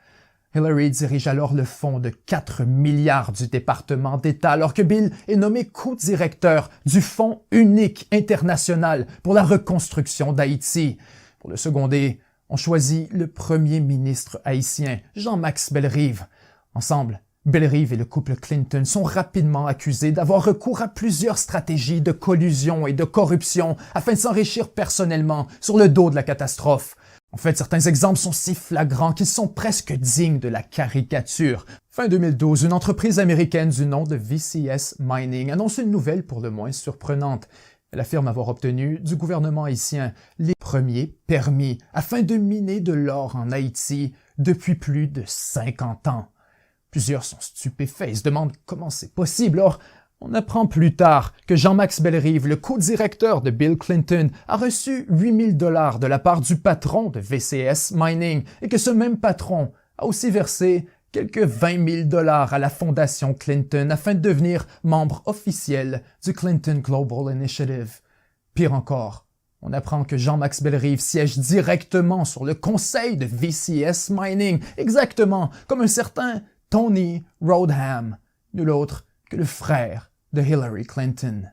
Speaker 1: Hillary dirige alors le fonds de 4 milliards du département d'État, alors que Bill est nommé co-directeur du Fonds unique international pour la reconstruction d'Haïti. Pour le seconder, on choisit le premier ministre haïtien, Jean-Max Bellerive. Ensemble, Bellerive et le couple Clinton sont rapidement accusés d'avoir recours à plusieurs stratégies de collusion et de corruption afin de s'enrichir personnellement sur le dos de la catastrophe. En fait, certains exemples sont si flagrants qu'ils sont presque dignes de la caricature. Fin 2012, une entreprise américaine du nom de VCS Mining annonce une nouvelle pour le moins surprenante. Elle affirme avoir obtenu du gouvernement haïtien les premiers permis afin de miner de l'or en Haïti depuis plus de 50 ans. Plusieurs sont stupéfaits et se demandent comment c'est possible. Or, on apprend plus tard que Jean-Max Bellerive, le co-directeur de Bill Clinton, a reçu 8 000 $ de la part du patron de VCS Mining et que ce même patron a aussi versé quelques 20 000 $ à la Fondation Clinton afin de devenir membre officiel du Clinton Global Initiative. Pire encore, on apprend que Jean-Max Bellerive siège directement sur le conseil de VCS Mining, exactement comme un certain Tony Rodham, nul autre que le frère de Hillary Clinton.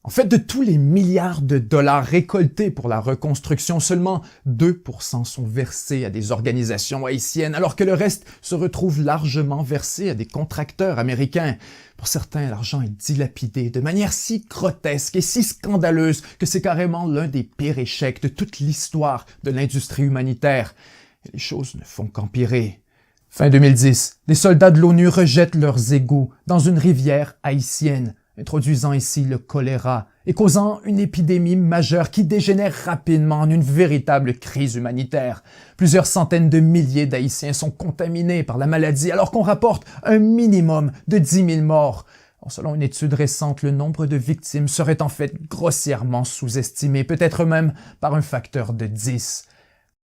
Speaker 1: En fait, de tous les milliards de dollars récoltés pour la reconstruction, seulement 2% sont versés à des organisations haïtiennes, alors que le reste se retrouve largement versé à des contracteurs américains. Pour certains, l'argent est dilapidé de manière si grotesque et si scandaleuse que c'est carrément l'un des pires échecs de toute l'histoire de l'industrie humanitaire. Et les choses ne font qu'empirer. Fin 2010, des soldats de l'ONU rejettent leurs égouts dans une rivière haïtienne, introduisant ici le choléra et causant une épidémie majeure qui dégénère rapidement en une véritable crise humanitaire. Plusieurs centaines de milliers d'Haïtiens sont contaminés par la maladie alors qu'on rapporte un minimum de 10 000 morts. Selon une étude récente, le nombre de victimes serait en fait grossièrement sous-estimé, peut-être même par un facteur de 10.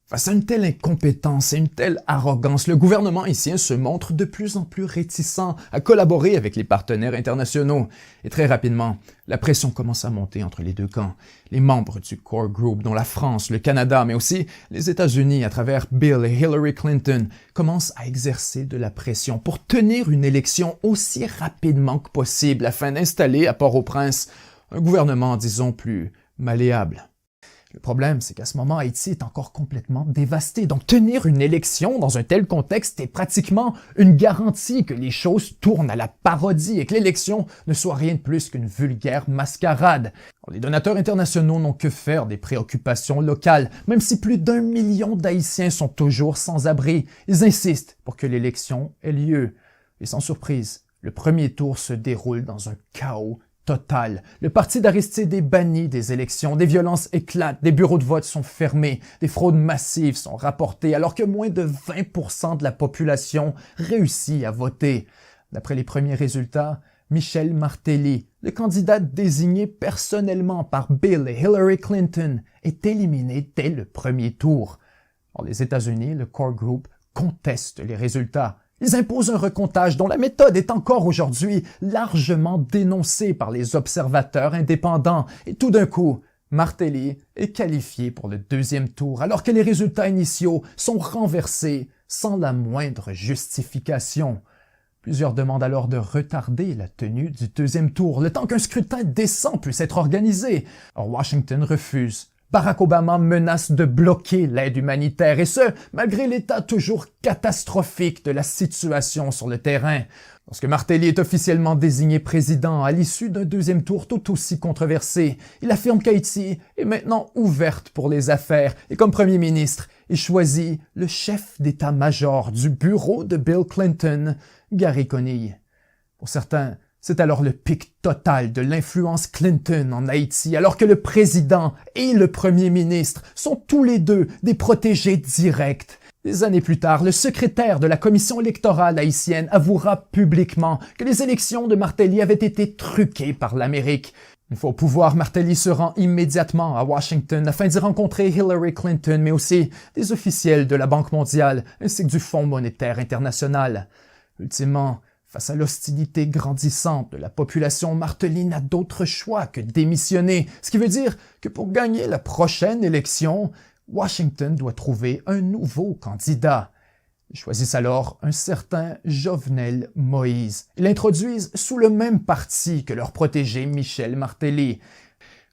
Speaker 1: Face à une telle incompétence et une telle arrogance, le gouvernement haïtien se montre de plus en plus réticent à collaborer avec les partenaires internationaux. Et très rapidement, la pression commence à monter entre les deux camps. Les membres du Core Group, dont la France, le Canada, mais aussi les États-Unis à travers Bill et Hillary Clinton, commencent à exercer de la pression pour tenir une élection aussi rapidement que possible afin d'installer à Port-au-Prince un gouvernement, disons, plus malléable. Le problème, c'est qu'à ce moment, Haïti est encore complètement dévasté. Donc, tenir une élection dans un tel contexte est pratiquement une garantie que les choses tournent à la parodie et que l'élection ne soit rien de plus qu'une vulgaire mascarade. Les donateurs internationaux n'ont que faire des préoccupations locales, même si plus d'1 million d'Haïtiens sont toujours sans abri. Ils insistent pour que l'élection ait lieu. Et sans surprise, le premier tour se déroule dans un chaos total. Le parti d'Aristide est banni des élections, des violences éclatent, des bureaux de vote sont fermés, des fraudes massives sont rapportées, alors que moins de 20% de la population réussit à voter. D'après les premiers résultats, Michel Martelly, le candidat désigné personnellement par Bill et Hillary Clinton, est éliminé dès le premier tour. Or, les États-Unis, le Core Group, contestent les résultats. Ils imposent un recomptage dont la méthode est encore aujourd'hui largement dénoncée par les observateurs indépendants. Et tout d'un coup, Martelly est qualifié pour le deuxième tour, alors que les résultats initiaux sont renversés sans la moindre justification. Plusieurs demandent alors de retarder la tenue du deuxième tour, le temps qu'un scrutin décent puisse être organisé. Or, Washington refuse. Barack Obama menace de bloquer l'aide humanitaire, et ce, malgré l'état toujours catastrophique de la situation sur le terrain. Lorsque Martelly est officiellement désigné président à l'issue d'un deuxième tour tout aussi controversé, il affirme qu'Haïti est maintenant ouverte pour les affaires, et comme premier ministre, il choisit le chef d'état-major du bureau de Bill Clinton, Gary Conille. Pour certains, C'est alors le pic total de l'influence Clinton en Haïti, alors que le président et le premier ministre sont tous les deux des protégés directs. Des années plus tard, le secrétaire de la commission électorale haïtienne avouera publiquement que les élections de Martelly avaient été truquées par l'Amérique. Une fois au pouvoir, Martelly se rend immédiatement à Washington afin d'y rencontrer Hillary Clinton, mais aussi des officiels de la Banque mondiale ainsi que du Fonds monétaire international. Ultimement, face à l'hostilité grandissante de la population, Martelly n'a d'autre choix que démissionner, ce qui veut dire que pour gagner la prochaine élection, Washington doit trouver un nouveau candidat. Ils choisissent alors un certain Jovenel Moïse et l'introduisent sous le même parti que leur protégé Michel Martelly.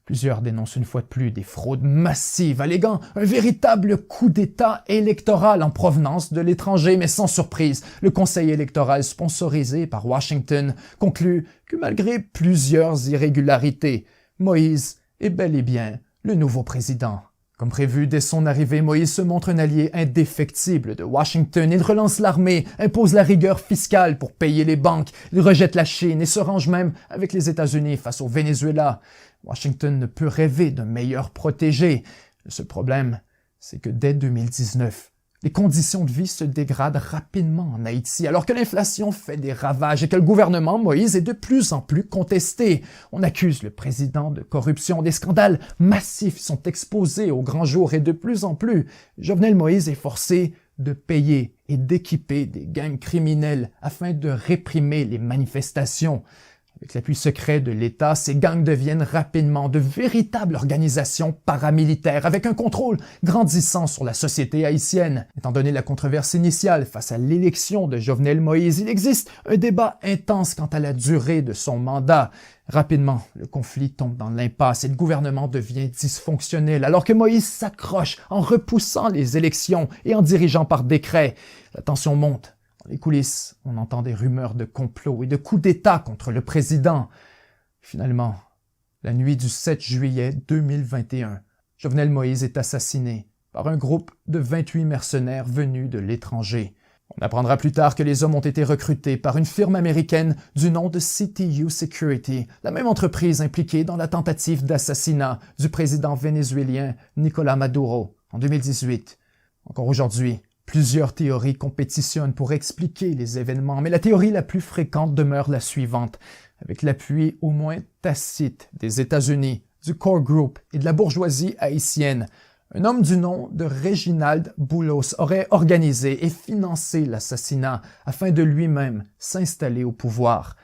Speaker 1: Plusieurs dénoncent une fois de plus des fraudes massives, alléguant un véritable coup d'État électoral en provenance de l'étranger, mais sans surprise, le conseil électoral sponsorisé par Washington conclut que malgré plusieurs irrégularités, Moïse est bel et bien le nouveau président. Comme prévu, dès son arrivée, Moïse se montre un allié indéfectible de Washington. Il relance l'armée, impose la rigueur fiscale pour payer les banques, il rejette la Chine et se range même avec les États-Unis face au Venezuela. Washington ne peut rêver d'un meilleur protégé. Le seul problème, c'est que dès 2019, les conditions de vie se dégradent rapidement en Haïti, alors que l'inflation fait des ravages et que le gouvernement Moïse est de plus en plus contesté. On accuse le président de corruption, des scandales massifs sont exposés au grand jour et de plus en plus, Jovenel Moïse est forcé de payer et d'équiper des gangs criminels afin de réprimer les manifestations. Avec l'appui secret de l'État, ces gangs deviennent rapidement de véritables organisations paramilitaires avec un contrôle grandissant sur la société haïtienne. Étant donné la controverse initiale face à l'élection de Jovenel Moïse, il existe un débat intense quant à la durée de son mandat. Rapidement, le conflit tombe dans l'impasse et le gouvernement devient dysfonctionnel alors que Moïse s'accroche en repoussant les élections et en dirigeant par décret. La tension monte. Dans les coulisses, on entend des rumeurs de complot et de coups d'État contre le président. Finalement, la nuit du 7 juillet 2021, Jovenel Moïse est assassiné par un groupe de 28 mercenaires venus de l'étranger. On apprendra plus tard que les hommes ont été recrutés par une firme américaine du nom de CTU Security, la même entreprise impliquée dans la tentative d'assassinat du président vénézuélien Nicolás Maduro en 2018. Encore aujourd'hui, plusieurs théories compétitionnent pour expliquer les événements, mais la théorie la plus fréquente demeure la suivante. Avec l'appui au moins tacite des États-Unis, du Core Group et de la bourgeoisie haïtienne, un homme du nom de Réginald Boulos aurait organisé et financé l'assassinat afin de lui-même s'installer au pouvoir.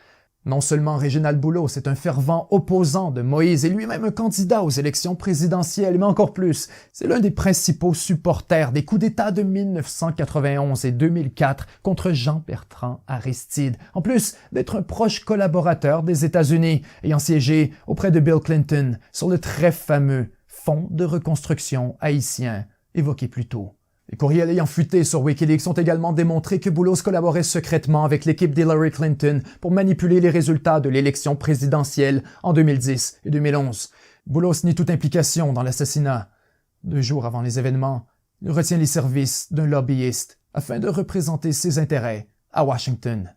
Speaker 1: Non seulement Réginald Boulos est un fervent opposant de Moïse et lui-même un candidat aux élections présidentielles, mais encore plus, c'est l'un des principaux supporters des coups d'État de 1991 et 2004 contre Jean-Bertrand Aristide, en plus d'être un proche collaborateur des États-Unis, ayant siégé auprès de Bill Clinton sur le très fameux Fonds de reconstruction haïtien évoqué plus tôt. Les courriels ayant fuité sur Wikileaks ont également démontré que Boulos collaborait secrètement avec l'équipe d'Hillary Clinton pour manipuler les résultats de l'élection présidentielle en 2010 et 2011. Boulos nie toute implication dans l'assassinat. 2 jours avant les événements, il retient les services d'un lobbyiste afin de représenter ses intérêts à Washington.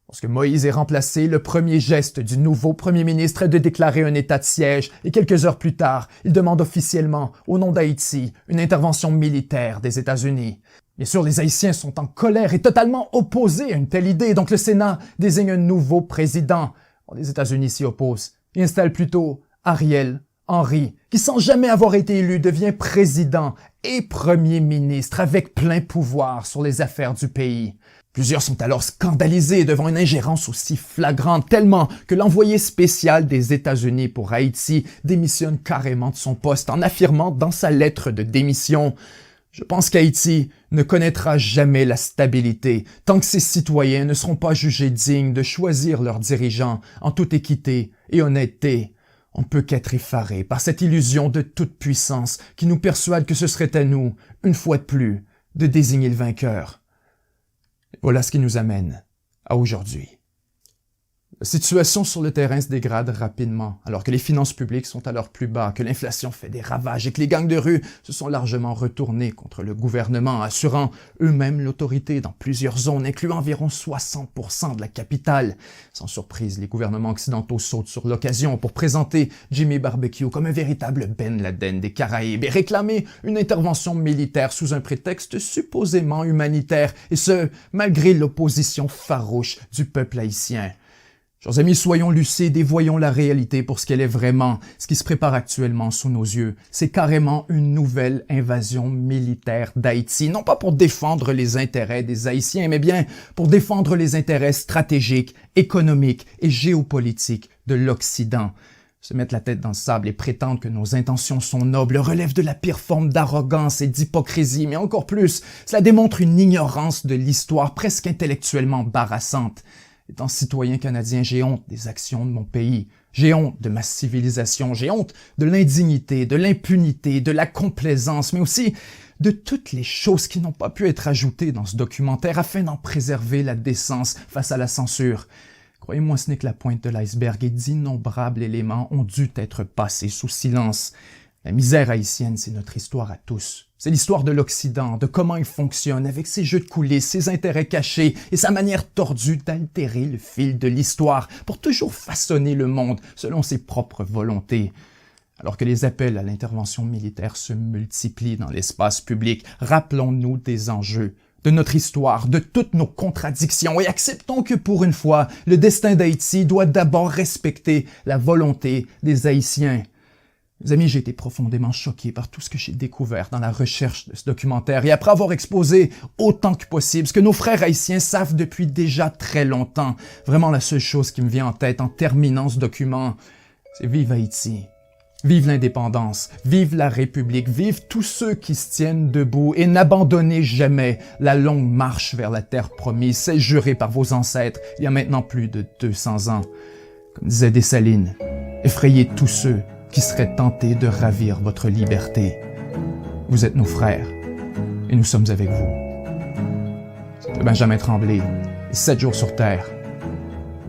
Speaker 1: Lorsque Moïse est remplacé, le premier geste du nouveau premier ministre est de déclarer un état de siège et quelques heures plus tard, il demande officiellement, au nom d'Haïti, une intervention militaire des États-Unis. Bien sûr, les Haïtiens sont en colère et totalement opposés à une telle idée, donc le Sénat désigne un nouveau président. Les États-Unis s'y opposent et installent plutôt Ariel Henry, qui sans jamais avoir été élu devient président et premier ministre avec plein pouvoir sur les affaires du pays. Plusieurs sont alors scandalisés devant une ingérence aussi flagrante, tellement que l'envoyé spécial des États-Unis pour Haïti démissionne carrément de son poste en affirmant dans sa lettre de démission « Je pense qu'Haïti ne connaîtra jamais la stabilité tant que ses citoyens ne seront pas jugés dignes de choisir leurs dirigeants en toute équité et honnêteté. On ne peut qu'être effaré par cette illusion de toute puissance qui nous persuade que ce serait à nous, une fois de plus, de désigner le vainqueur. » Voilà ce qui nous amène à aujourd'hui. La situation sur le terrain se dégrade rapidement, alors que les finances publiques sont à leur plus bas, que l'inflation fait des ravages et que les gangs de rue se sont largement retournés contre le gouvernement, assurant eux-mêmes l'autorité dans plusieurs zones, incluant environ 60% de la capitale. Sans surprise, les gouvernements occidentaux sautent sur l'occasion pour présenter Jimmy Barbecue comme un véritable Ben Laden des Caraïbes et réclamer une intervention militaire sous un prétexte supposément humanitaire, et ce, malgré l'opposition farouche du peuple haïtien. Chers amis, soyons lucides et voyons la réalité pour ce qu'elle est vraiment. Ce qui se prépare actuellement sous nos yeux, c'est carrément une nouvelle invasion militaire d'Haïti. Non pas pour défendre les intérêts des Haïtiens, mais bien pour défendre les intérêts stratégiques, économiques et géopolitiques de l'Occident. Se mettre la tête dans le sable et prétendre que nos intentions sont nobles relève de la pire forme d'arrogance et d'hypocrisie, mais encore plus, cela démontre une ignorance de l'histoire presque intellectuellement embarrassante. Étant citoyen canadien, j'ai honte des actions de mon pays. J'ai honte de ma civilisation. J'ai honte de l'indignité, de l'impunité, de la complaisance, mais aussi de toutes les choses qui n'ont pas pu être ajoutées dans ce documentaire afin d'en préserver la décence face à la censure. Croyez-moi, ce n'est que la pointe de l'iceberg et d'innombrables éléments ont dû être passés sous silence. La misère haïtienne, c'est notre histoire à tous. C'est l'histoire de l'Occident, de comment il fonctionne avec ses jeux de coulisses, ses intérêts cachés et sa manière tordue d'altérer le fil de l'histoire pour toujours façonner le monde selon ses propres volontés. Alors que les appels à l'intervention militaire se multiplient dans l'espace public, rappelons-nous des enjeux, de notre histoire, de toutes nos contradictions et acceptons que pour une fois, le destin d'Haïti doit d'abord respecter la volonté des Haïtiens. Mes amis, j'ai été profondément choqué par tout ce que j'ai découvert dans la recherche de ce documentaire et après avoir exposé autant que possible ce que nos frères haïtiens savent depuis déjà très longtemps. Vraiment, la seule chose qui me vient en tête en terminant ce document, c'est vive Haïti. Vive l'indépendance, vive la République, vive tous ceux qui se tiennent debout et n'abandonnez jamais la longue marche vers la terre promise, celle jurée par vos ancêtres il y a maintenant plus de 200 ans. Comme disait Dessalines, effrayez tous ceux qui seraient tentés de ravir votre liberté. Vous êtes nos frères et nous sommes avec vous. C'était Benjamin Tremblay, 7 jours sur Terre.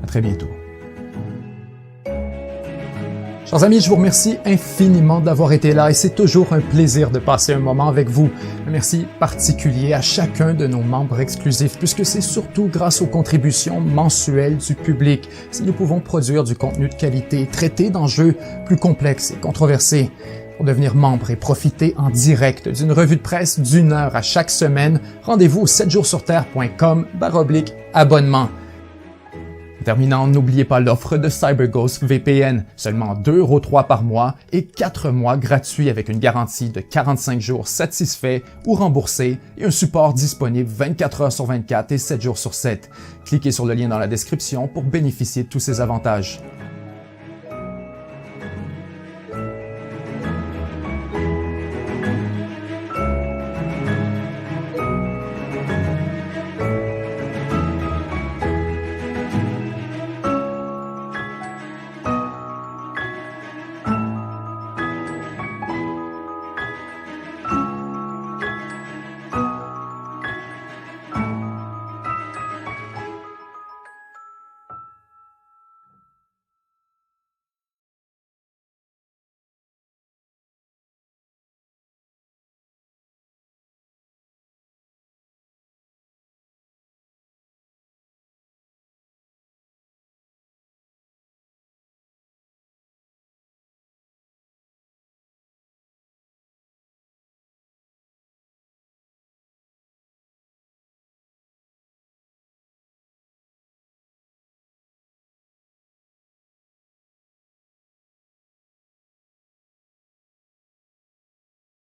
Speaker 1: À très bientôt. Chers amis, je vous remercie infiniment d'avoir été là et c'est toujours un plaisir de passer un moment avec vous. Un merci particulier à chacun de nos membres exclusifs puisque c'est surtout grâce aux contributions mensuelles du public si nous pouvons produire du contenu de qualité, traiter d'enjeux plus complexes et controversés. Pour devenir membre et profiter en direct d'une revue de presse d'1 heure à chaque semaine, rendez-vous au 7jourssurterre.com/abonnement. En terminant, n'oubliez pas l'offre de CyberGhost VPN, seulement 2,03 € par mois et 4 mois gratuits avec une garantie de 45 jours satisfaits ou remboursés et un support disponible 24 heures sur 24 et 7 jours sur 7. Cliquez sur le lien dans la description pour bénéficier de tous ces avantages.